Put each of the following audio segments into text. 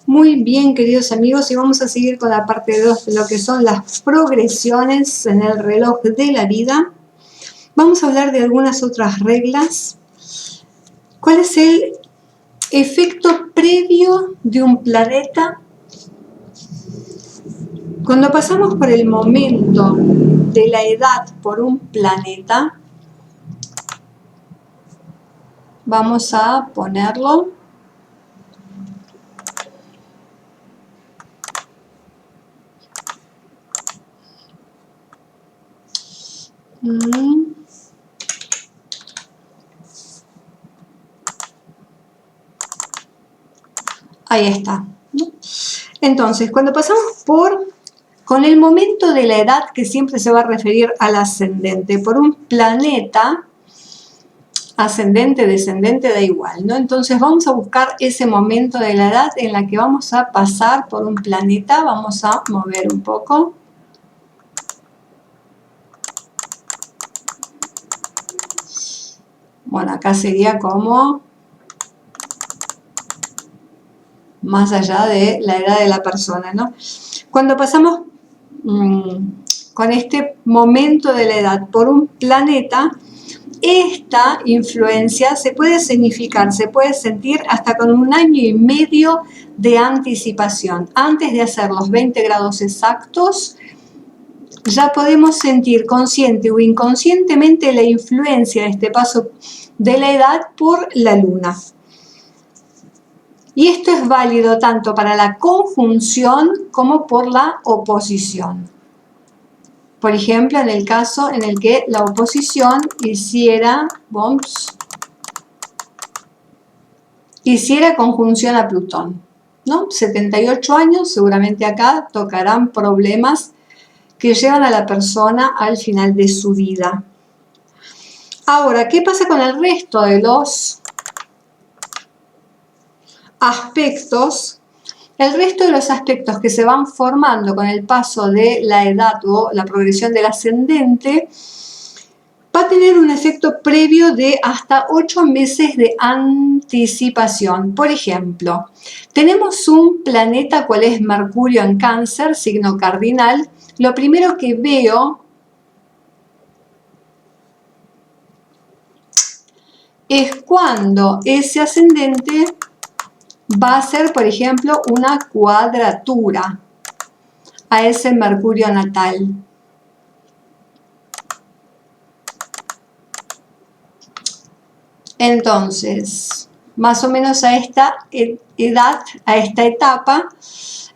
Muy bien, queridos amigos, y vamos a seguir con la parte 2 de lo que son las progresiones en el reloj de la vida. Vamos a hablar de algunas otras reglas. ¿Cuál es el efecto previo de un planeta? Cuando pasamos por el momento de la edad por un planeta, vamos a ponerlo ahí está. Entonces, cuando pasamos con el momento de la edad, que siempre se va a referir al ascendente, por un planeta, ascendente, descendente, da igual, ¿no? Entonces vamos a buscar ese momento de la edad en la que vamos a pasar por un planeta. Vamos a mover un poco. Bueno, acá sería como más allá de la edad de la persona, ¿no? Cuando pasamos con este momento de la edad por un planeta, esta influencia se puede significar, se puede sentir hasta con 1 año y medio de anticipación. Antes de hacer los 20 grados exactos, ya podemos sentir consciente o inconscientemente la influencia de este paso de la edad por la luna. Y esto es válido tanto para la conjunción como por la oposición. Por ejemplo, en el caso en el que la oposición hiciera conjunción a Plutón, ¿no? 78 años, seguramente acá tocarán problemas que llevan a la persona al final de su vida. Ahora, ¿qué pasa con el resto de los aspectos? El resto de los aspectos que se van formando con el paso de la edad o la progresión del ascendente va a tener un efecto previo de hasta 8 meses de anticipación. Por ejemplo, tenemos un planeta cual es Mercurio en Cáncer, signo cardinal. Lo primero que veo es cuando ese ascendente va a ser, por ejemplo, una cuadratura a ese Mercurio natal. Entonces, más o menos a esta edad, a esta etapa,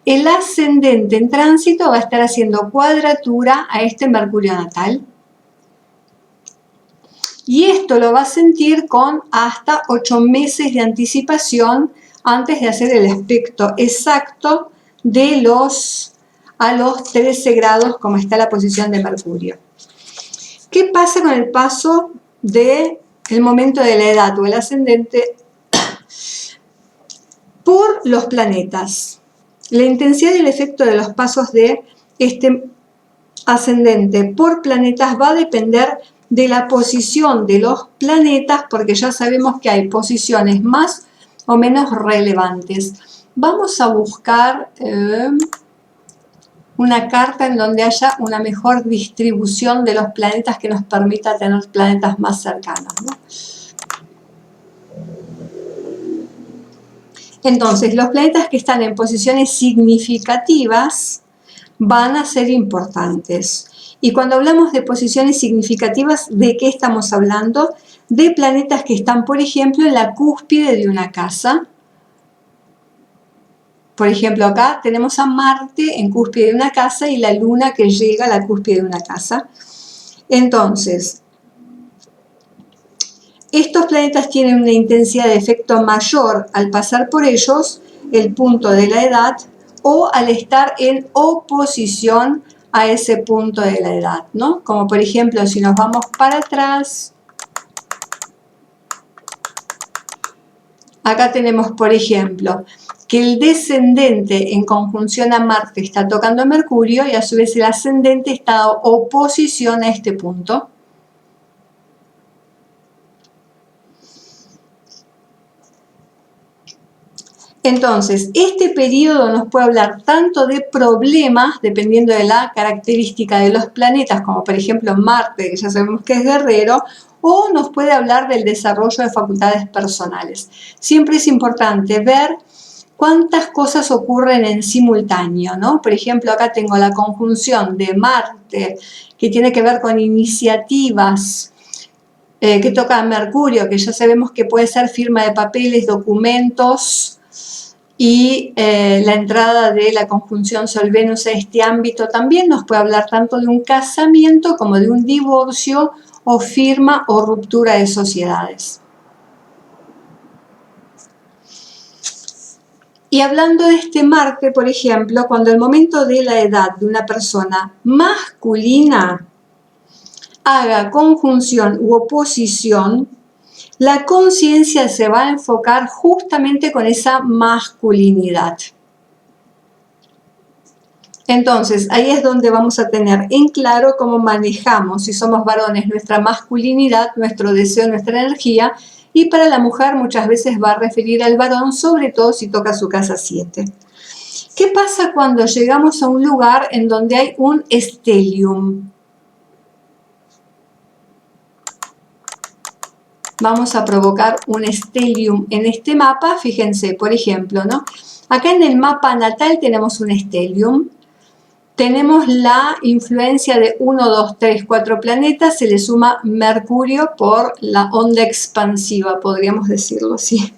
el ascendente en tránsito va a estar haciendo cuadratura a este Mercurio natal. Y esto lo va a sentir con hasta 8 meses de anticipación antes de hacer el aspecto exacto de a los 13 grados como está la posición de Mercurio. ¿Qué pasa con el paso del momento de la edad o el ascendente por los planetas? La intensidad y el efecto de los pasos de este ascendente por planetas va a depender de la posición de los planetas, porque ya sabemos que hay posiciones más o menos relevantes. Vamos a buscar una carta en donde haya una mejor distribución de los planetas que nos permita tener planetas más cercanos, ¿no? Entonces, los planetas que están en posiciones significativas van a ser importantes. Y cuando hablamos de posiciones significativas, ¿de qué estamos hablando? De planetas que están, por ejemplo, en la cúspide de una casa. Por ejemplo, acá tenemos a Marte en cúspide de una casa y la Luna que llega a la cúspide de una casa. Entonces, estos planetas tienen una intensidad de efecto mayor al pasar por ellos, el punto de la edad, o al estar en oposición a ese punto de la edad, ¿no? Como por ejemplo, si nos vamos para atrás, acá tenemos, por ejemplo, que el descendente en conjunción a Marte está tocando a Mercurio y a su vez el ascendente está en oposición a este punto. Entonces, este periodo nos puede hablar tanto de problemas, dependiendo de la característica de los planetas, como por ejemplo Marte, que ya sabemos que es guerrero, o nos puede hablar del desarrollo de facultades personales. Siempre es importante ver cuántas cosas ocurren en simultáneo, ¿no? Por ejemplo, acá tengo la conjunción de Marte, que tiene que ver con iniciativas, que toca a Mercurio, que ya sabemos que puede ser firma de papeles, documentos, y la entrada de la conjunción Sol-Venus a este ámbito también nos puede hablar tanto de un casamiento como de un divorcio o firma o ruptura de sociedades. Y hablando de este Marte, por ejemplo, cuando el momento de la edad de una persona masculina haga conjunción u oposición, la conciencia se va a enfocar justamente con esa masculinidad. Entonces, ahí es donde vamos a tener en claro cómo manejamos, si somos varones, nuestra masculinidad, nuestro deseo, nuestra energía, y para la mujer muchas veces va a referir al varón, sobre todo si toca su casa 7. ¿Qué pasa cuando llegamos a un lugar en donde hay un stellium? Vamos a provocar un stellium en este mapa. Fíjense, por ejemplo, ¿no? Acá en el mapa natal tenemos un stellium. Tenemos la influencia de 1, 2, 3, 4 planetas. Se le suma Mercurio por la onda expansiva, podríamos decirlo así,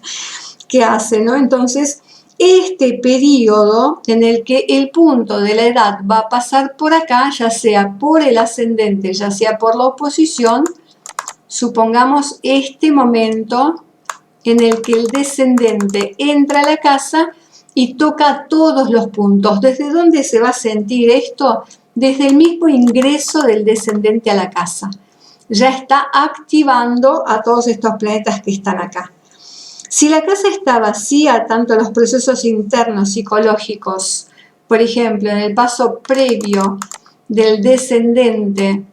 que hace, ¿no? Entonces, este periodo en el que el punto de la edad va a pasar por acá, ya sea por el ascendente, ya sea por la oposición, supongamos este momento en el que el descendente entra a la casa y toca todos los puntos. ¿Desde dónde se va a sentir esto? Desde el mismo ingreso del descendente a la casa. Ya está activando a todos estos planetas que están acá. Si la casa está vacía, tanto los procesos internos psicológicos, por ejemplo, en el paso previo del descendente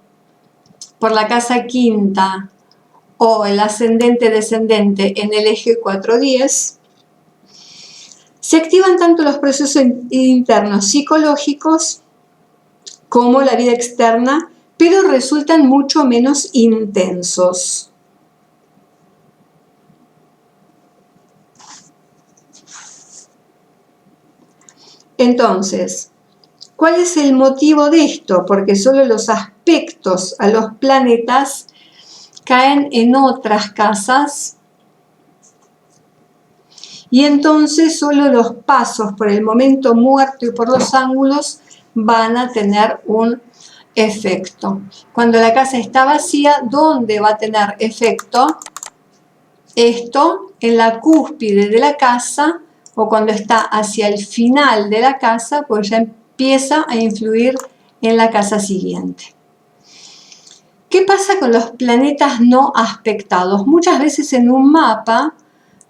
por la casa quinta o el ascendente-descendente en el eje 4-10, se activan tanto los procesos internos psicológicos como la vida externa, pero resultan mucho menos intensos. Entonces, ¿cuál es el motivo de esto? Porque solo los aspectos a los planetas caen en otras casas y entonces solo los pasos por el momento muerto y por los ángulos van a tener un efecto. Cuando la casa está vacía, ¿dónde va a tener efecto? Esto en la cúspide de la casa o cuando está hacia el final de la casa, pues ya empieza a influir en la casa siguiente. ¿Qué pasa con los planetas no aspectados? Muchas veces en un mapa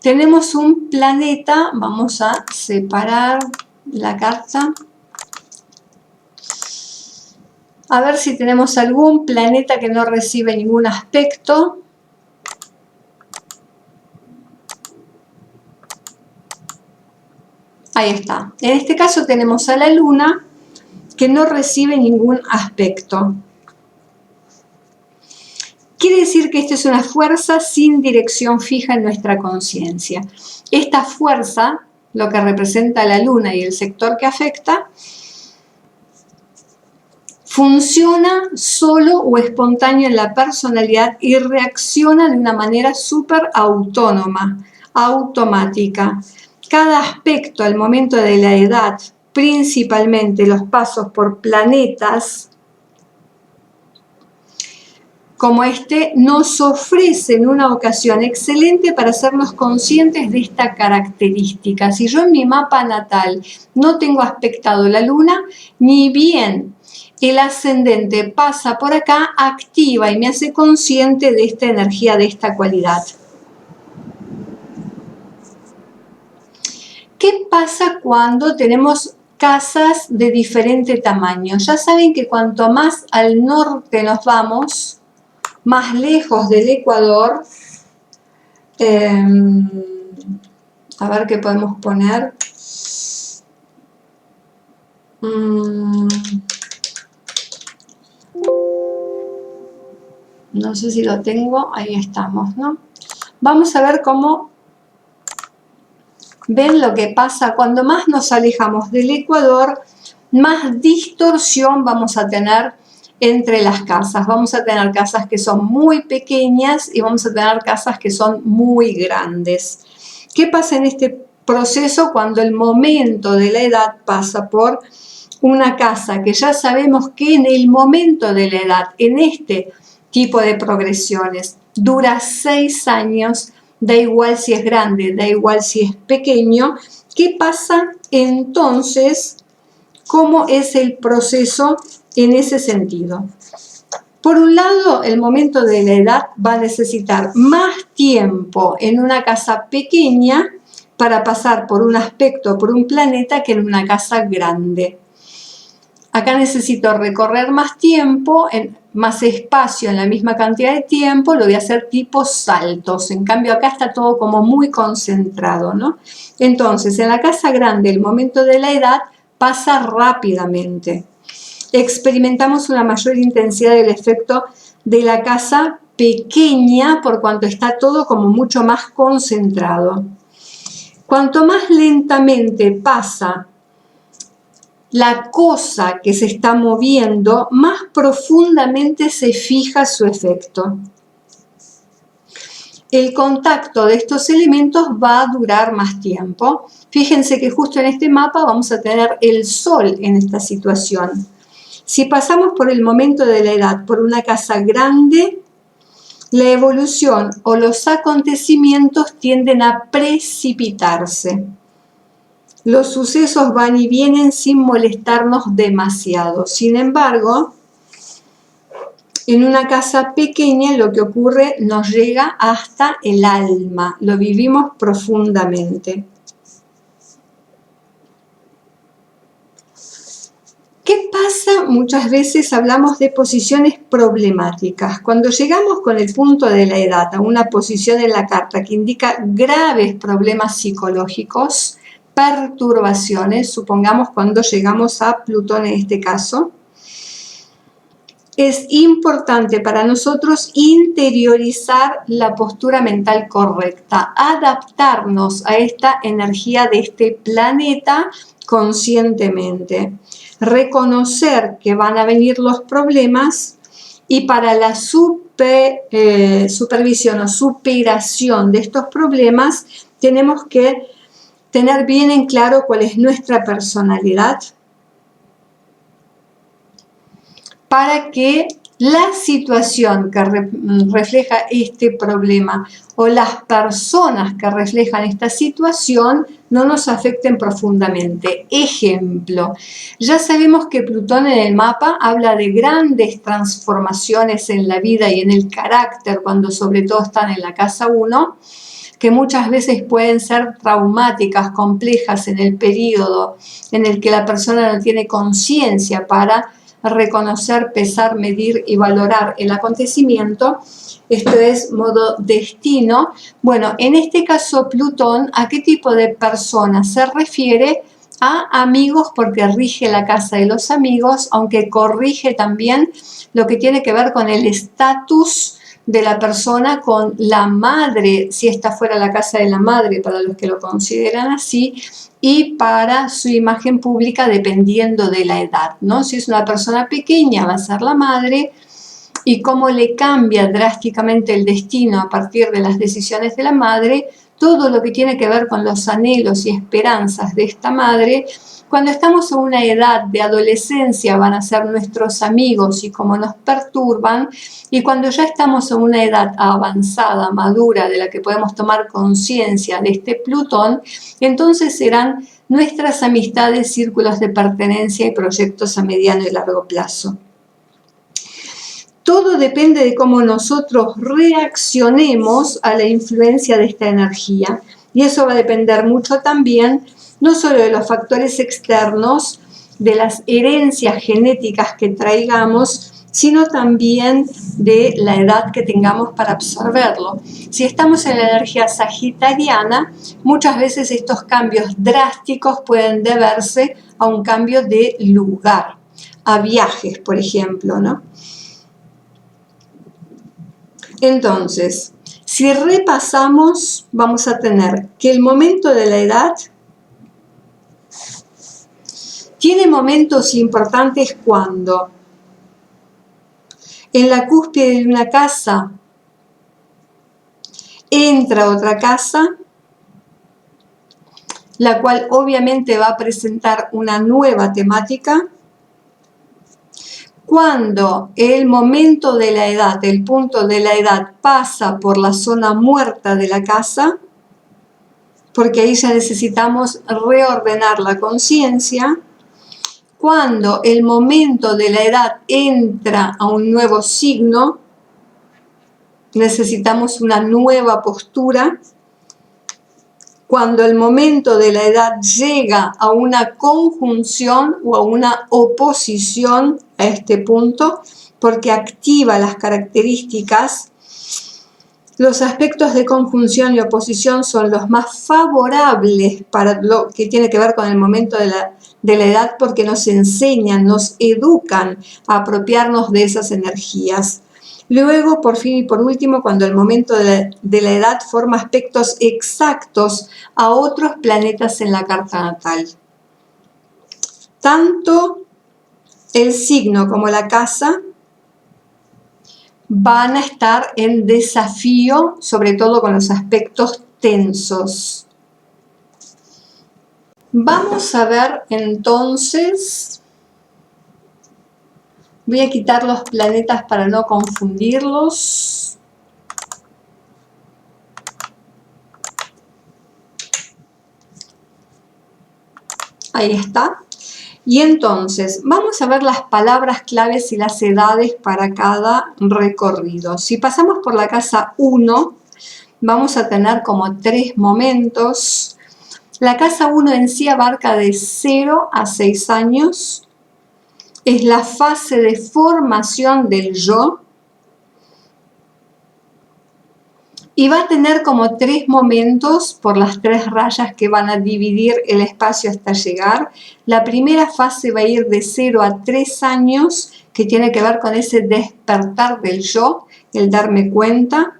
tenemos un planeta, vamos a separar la carta, a ver si tenemos algún planeta que no recibe ningún aspecto. Ahí está. En este caso tenemos a la Luna que no recibe ningún aspecto. Quiere decir que esta es una fuerza sin dirección fija en nuestra conciencia. Esta fuerza, lo que representa la Luna y el sector que afecta, funciona solo o espontáneo en la personalidad y reacciona de una manera súper autónoma, automática. Cada aspecto al momento de la edad, principalmente los pasos por planetas como este, nos ofrecen una ocasión excelente para hacernos conscientes de esta característica. Si yo en mi mapa natal no tengo aspectado la Luna, ni bien el ascendente pasa por acá, activa y me hace consciente de esta energía, de esta cualidad. ¿Qué pasa cuando tenemos casas de diferente tamaño? Ya saben que cuanto más al norte nos vamos, más lejos del Ecuador, A ver qué podemos poner. No sé si lo tengo. Ahí estamos, ¿no? Vamos a ver cómo ven lo que pasa. Cuando más nos alejamos del ecuador, más distorsión vamos a tener entre las casas. Vamos a tener casas que son muy pequeñas y vamos a tener casas que son muy grandes. ¿Qué pasa en este proceso cuando el momento de la edad pasa por una casa que ya sabemos que en el momento de la edad, en este tipo de progresiones, dura 6 años, da igual si es grande, da igual si es pequeño? ¿Qué pasa entonces? ¿Cómo es el proceso en ese sentido? Por un lado, el momento de la edad va a necesitar más tiempo en una casa pequeña para pasar por un aspecto, por un planeta, que en una casa grande. Acá necesito recorrer más tiempo, más espacio en la misma cantidad de tiempo, lo voy a hacer tipo saltos. En cambio acá está todo como muy concentrado, ¿no? Entonces, en la casa grande, el momento de la edad pasa rápidamente. Experimentamos una mayor intensidad del efecto de la casa pequeña por cuanto está todo como mucho más concentrado. Cuanto más lentamente pasa la cosa que se está moviendo, más profundamente se fija su efecto. El contacto de estos elementos va a durar más tiempo. Fíjense que justo en este mapa vamos a tener el Sol en esta situación. Si pasamos por el momento de la edad por una casa grande, la evolución o los acontecimientos tienden a precipitarse. Los sucesos van y vienen sin molestarnos demasiado. Sin embargo, en una casa pequeña lo que ocurre nos llega hasta el alma, lo vivimos profundamente. ¿Qué pasa? Muchas veces hablamos de posiciones problemáticas. Cuando llegamos con el punto de la edad a una posición en la carta que indica graves problemas psicológicos, perturbaciones, supongamos cuando llegamos a Plutón en este caso, es importante para nosotros interiorizar la postura mental correcta, adaptarnos a esta energía de este planeta conscientemente, reconocer que van a venir los problemas y para la supervisión o superación de estos problemas tenemos que tener bien en claro cuál es nuestra personalidad para que la situación que refleja este problema o las personas que reflejan esta situación no nos afecten profundamente. Ejemplo, ya sabemos que Plutón en el mapa habla de grandes transformaciones en la vida y en el carácter, cuando sobre todo están en la casa 1, que muchas veces pueden ser traumáticas, complejas en el periodo en el que la persona no tiene conciencia para reconocer, pesar, medir y valorar el acontecimiento. Esto es modo destino. Bueno, en este caso Plutón, ¿a qué tipo de persona se refiere? A amigos, porque rige la casa de los amigos, aunque corrige también lo que tiene que ver con el estatus de la persona con la madre, si esta fuera la casa de la madre, para los que lo consideran así, y para su imagen pública dependiendo de la edad, ¿no? Si es una persona pequeña va a ser la madre, y cómo le cambia drásticamente el destino a partir de las decisiones de la madre, todo lo que tiene que ver con los anhelos y esperanzas de esta madre. Cuando estamos a una edad de adolescencia van a ser nuestros amigos y cómo nos perturban, y cuando ya estamos a una edad avanzada, madura, de la que podemos tomar conciencia de este Plutón, entonces serán nuestras amistades, círculos de pertenencia y proyectos a mediano y largo plazo. Todo depende de cómo nosotros reaccionemos a la influencia de esta energía, y eso va a depender mucho también no solo de los factores externos, de las herencias genéticas que traigamos, sino también de la edad que tengamos para absorberlo. Si estamos en la energía sagitariana, muchas veces estos cambios drásticos pueden deberse a un cambio de lugar, a viajes, por ejemplo, ¿no? Entonces, si repasamos, vamos a tener que el momento de la edad tiene momentos importantes cuando en la cúspide de una casa entra otra casa, la cual obviamente va a presentar una nueva temática. Cuando el momento de la edad, el punto de la edad pasa por la zona muerta de la casa, porque ahí ya necesitamos reordenar la conciencia. Cuando el momento de la edad entra a un nuevo signo, necesitamos una nueva postura. Cuando el momento de la edad llega a una conjunción o a una oposición a este punto, porque activa las características, los aspectos de conjunción y oposición son los más favorables para lo que tiene que ver con el momento de la edad, porque nos enseñan, nos educan a apropiarnos de esas energías. Luego, por fin y por último, cuando el momento de la edad forma aspectos exactos a otros planetas en la carta natal. Tanto el signo como la casa van a estar en desafío, sobre todo con los aspectos tensos. Vamos a ver entonces... Voy a quitar los planetas para no confundirlos. Ahí está. Y entonces, vamos a ver las palabras claves y las edades para cada recorrido. Si pasamos por la casa 1, vamos a tener como 3 momentos. La casa 1 en sí abarca de 0 a 6 años. Es la fase de formación del yo y va a tener como 3 momentos por las 3 rayas que van a dividir el espacio hasta llegar. La primera fase va a ir de 0 a 3 años, que tiene que ver con ese despertar del yo, el darme cuenta.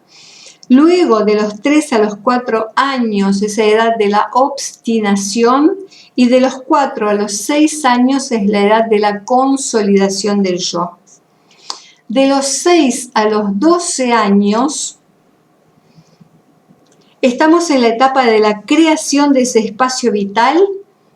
Luego de los 3 a los 4 años, esa edad de la obstinación. Y de los 4 a los 6 años es la edad de la consolidación del yo. De los 6 a los 12 años estamos en la etapa de la creación de ese espacio vital,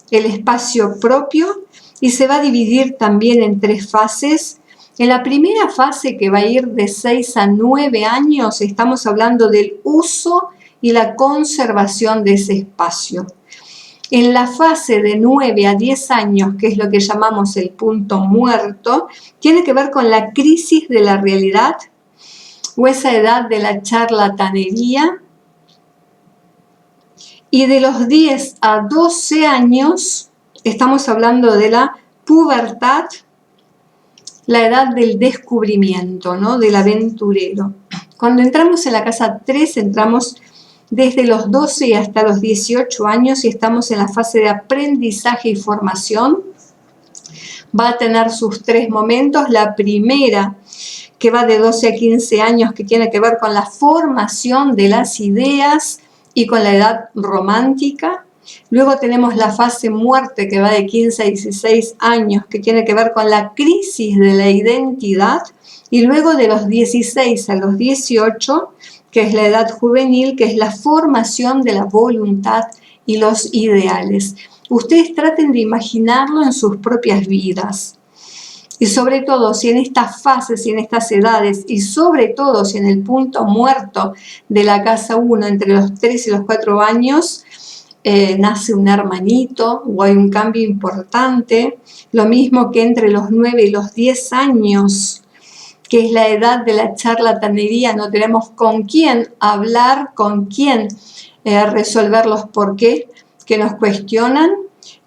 el espacio propio, y se va a dividir también en 3 fases. En la primera fase, que va a ir de 6 a 9 años, estamos hablando del uso y la conservación de ese espacio. En la fase de 9 a 10 años, que es lo que llamamos el punto muerto, tiene que ver con la crisis de la realidad o esa edad de la charlatanería. Y de los 10 a 12 años, estamos hablando de la pubertad, la edad del descubrimiento, ¿no? Del aventurero. Cuando entramos en la casa 3, entramos desde los 12 hasta los 18 años y estamos en la fase de aprendizaje y formación. Va a tener sus 3 momentos. La primera, que va de 12 a 15 años, que tiene que ver con la formación de las ideas y con la edad romántica. Luego tenemos la fase muerte, que va de 15 a 16 años, que tiene que ver con la crisis de la identidad. Y luego de los 16 a los 18, que es la edad juvenil, que es la formación de la voluntad y los ideales. Ustedes traten de imaginarlo en sus propias vidas. Y sobre todo, si en estas fases y en estas edades, y sobre todo si en el punto muerto de la casa 1, entre los 3 y los 4 años, nace un hermanito o hay un cambio importante, lo mismo que entre los 9 y los 10 años, que es la edad de la charlatanería, no tenemos con quién hablar, con quién resolver los por qué que nos cuestionan.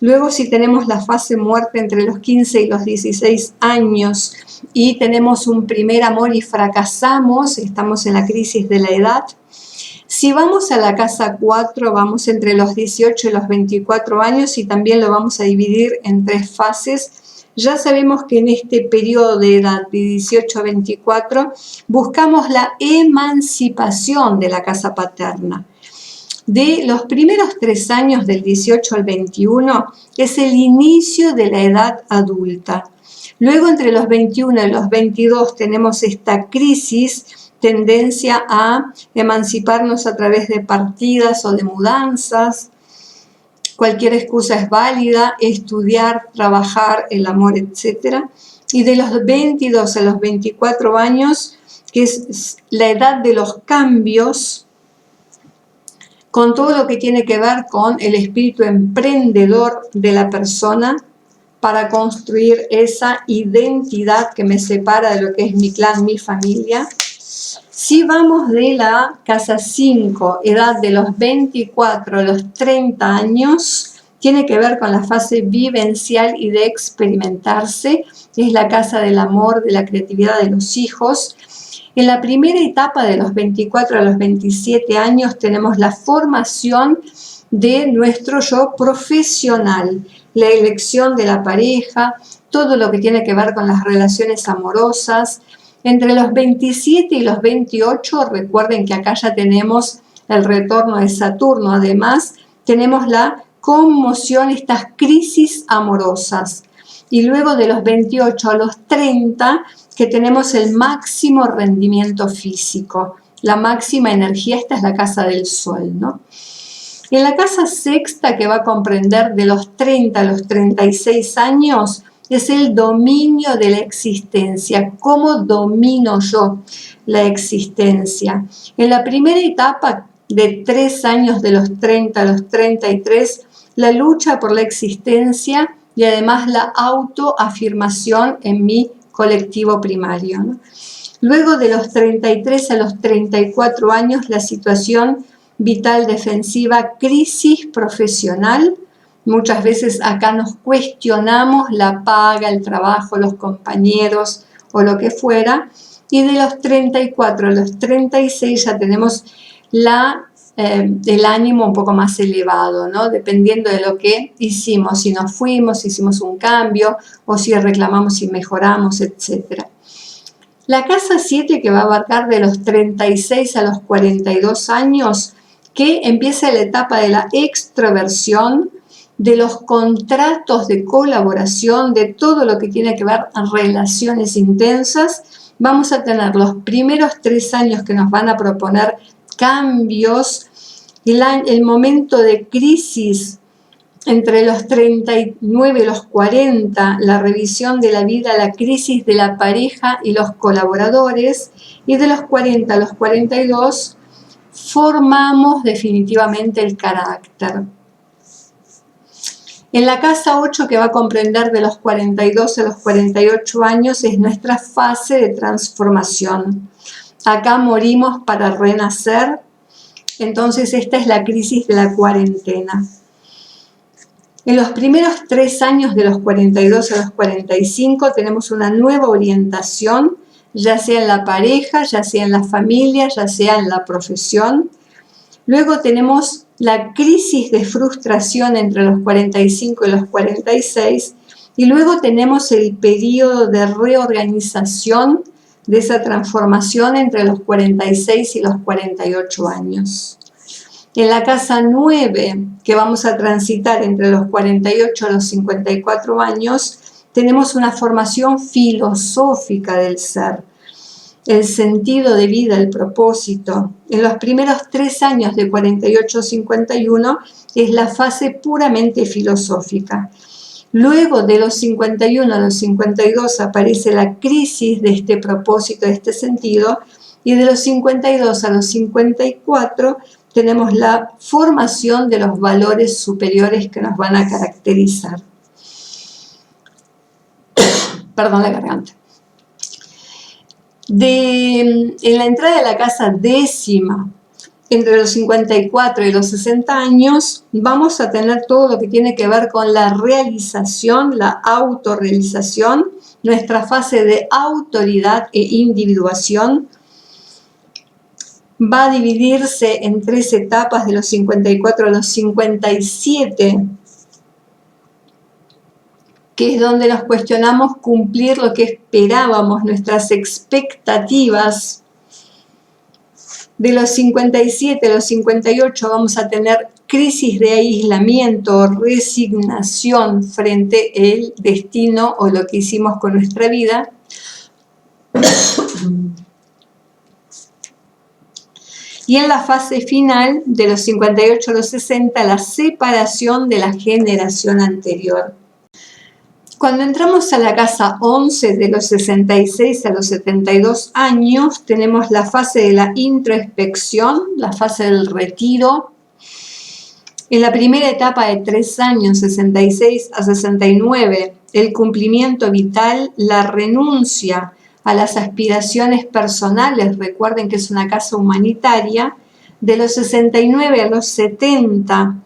Luego, si tenemos la fase muerte entre los 15 y los 16 años, y tenemos un primer amor y fracasamos, estamos en la crisis de la edad. Si vamos a la casa 4, vamos entre los 18 y los 24 años y también lo vamos a dividir en 3 fases. Ya sabemos que en este periodo de edad de 18 a 24 buscamos la emancipación de la casa paterna. De los primeros 3 años del 18 al 21 es el inicio de la edad adulta. Luego entre los 21 y los 22 tenemos esta crisis, tendencia a emanciparnos a través de partidas o de mudanzas. Cualquier excusa es válida, estudiar, trabajar, el amor, etc. Y de los 22 a los 24 años, que es la edad de los cambios, con todo lo que tiene que ver con el espíritu emprendedor de la persona para construir esa identidad que me separa de lo que es mi clan, mi familia. Si vamos de la casa 5, edad de los 24 a los 30 años, tiene que ver con la fase vivencial y de experimentarse. Es la casa del amor, de la creatividad de los hijos. En la primera etapa de los 24 a los 27 años tenemos la formación de nuestro yo profesional, la elección de la pareja, todo lo que tiene que ver con las relaciones amorosas. Entre los 27 y los 28, recuerden que acá ya tenemos el retorno de Saturno. Además, tenemos la conmoción, estas crisis amorosas. Y luego de los 28 a los 30, que tenemos el máximo rendimiento físico, la máxima energía. Esta es la casa del Sol, ¿no? En la casa sexta, que va a comprender de los 30 a los 36 años, es el dominio de la existencia. ¿Cómo domino yo la existencia? En la primera etapa de 3 años, de los 30 a los 33, la lucha por la existencia y además la autoafirmación en mi colectivo primario, ¿no? Luego de los 33 a los 34 años, la situación vital defensiva, crisis profesional. Muchas veces acá nos cuestionamos la paga, el trabajo, los compañeros o lo que fuera. Y de los 34 a los 36 ya tenemos el ánimo un poco más elevado, ¿no? Dependiendo de lo que hicimos, si nos fuimos, si hicimos un cambio o si reclamamos y mejoramos, etc. La casa 7, que va a abarcar de los 36 a los 42 años, que empieza la etapa de la extroversión, de los contratos de colaboración, de todo lo que tiene que ver con relaciones intensas. Vamos a tener los primeros 3 años que nos van a proponer cambios, el momento de crisis entre los 39 y los 40, la revisión de la vida, la crisis de la pareja y los colaboradores, y de los 40 a los 42 formamos definitivamente el carácter. En la casa 8, que va a comprender de los 42 a los 48 años, es nuestra fase de transformación. Acá morimos para renacer, entonces esta es la crisis de la cuarentena. En los primeros 3 años de los 42 a los 45 tenemos una nueva orientación, ya sea en la pareja, ya sea en la familia, ya sea en la profesión. Luego tenemos la crisis de frustración entre los 45 y los 46 y luego tenemos el periodo de reorganización de esa transformación entre los 46 y los 48 años. En la casa 9, que vamos a transitar entre los 48 a los 54 años, tenemos una formación filosófica del ser, el sentido de vida, el propósito. En los primeros 3 años de 48 a 51 es la fase puramente filosófica. Luego de los 51 a los 52 aparece la crisis de este propósito, de este sentido, y de los 52 a los 54 tenemos la formación de los valores superiores que nos van a caracterizar. Perdón la garganta. En la entrada de la casa 10ª entre los 54 y los 60 años vamos a tener todo lo que tiene que ver con la realización, la autorrealización, nuestra fase de autoridad e individuación. Va a dividirse en 3 etapas de los 54 a los 57, que es donde nos cuestionamos cumplir lo que esperábamos, nuestras expectativas. De los 57 a los 58 vamos a tener crisis de aislamiento, resignación frente al destino o lo que hicimos con nuestra vida. Y en la fase final, de los 58 a los 60, la separación de la generación anterior. Cuando entramos a la casa 11, de los 66 a los 72 años, tenemos la fase de la introspección, la fase del retiro. En la primera etapa de 3 años, 66 a 69, el cumplimiento vital, la renuncia a las aspiraciones personales. Recuerden que es una casa humanitaria. De los 69 a los 70,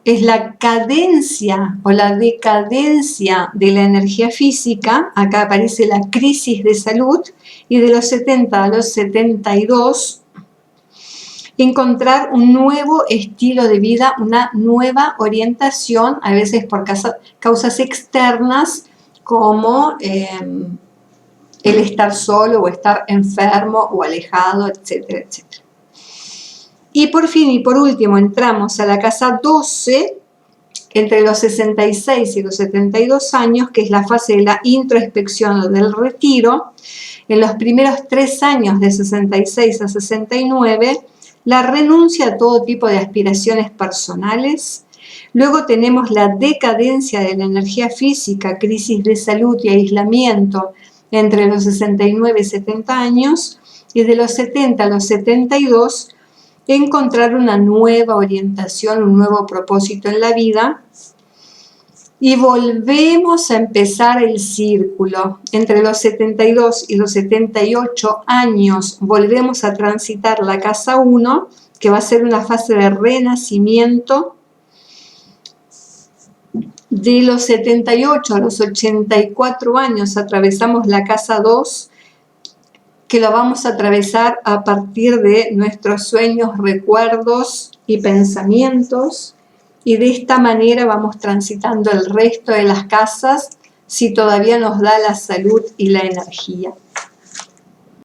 es la cadencia o la decadencia de la energía física. Acá aparece la crisis de salud. Y de los 70 a los 72, encontrar un nuevo estilo de vida, una nueva orientación, a veces por causas externas, como el estar solo o estar enfermo o alejado, etcétera, etcétera. Y por fin y por último entramos a la casa 12, entre los 66 y los 72 años, que es la fase de la introspección o del retiro. En los primeros 3 años, de 66 a 69, la renuncia a todo tipo de aspiraciones personales. Luego tenemos la decadencia de la energía física, crisis de salud y aislamiento entre los 69 y 70 años. Y de los 70 a los 72, encontrar una nueva orientación, un nuevo propósito en la vida. Y volvemos a empezar el círculo. Entre los 72 y los 78 años volvemos a transitar la casa 1, que va a ser una fase de renacimiento. De los 78 a los 84 años atravesamos la casa 2, que lo vamos a atravesar a partir de nuestros sueños, recuerdos y pensamientos. Y de esta manera vamos transitando el resto de las casas, si todavía nos da la salud y la energía.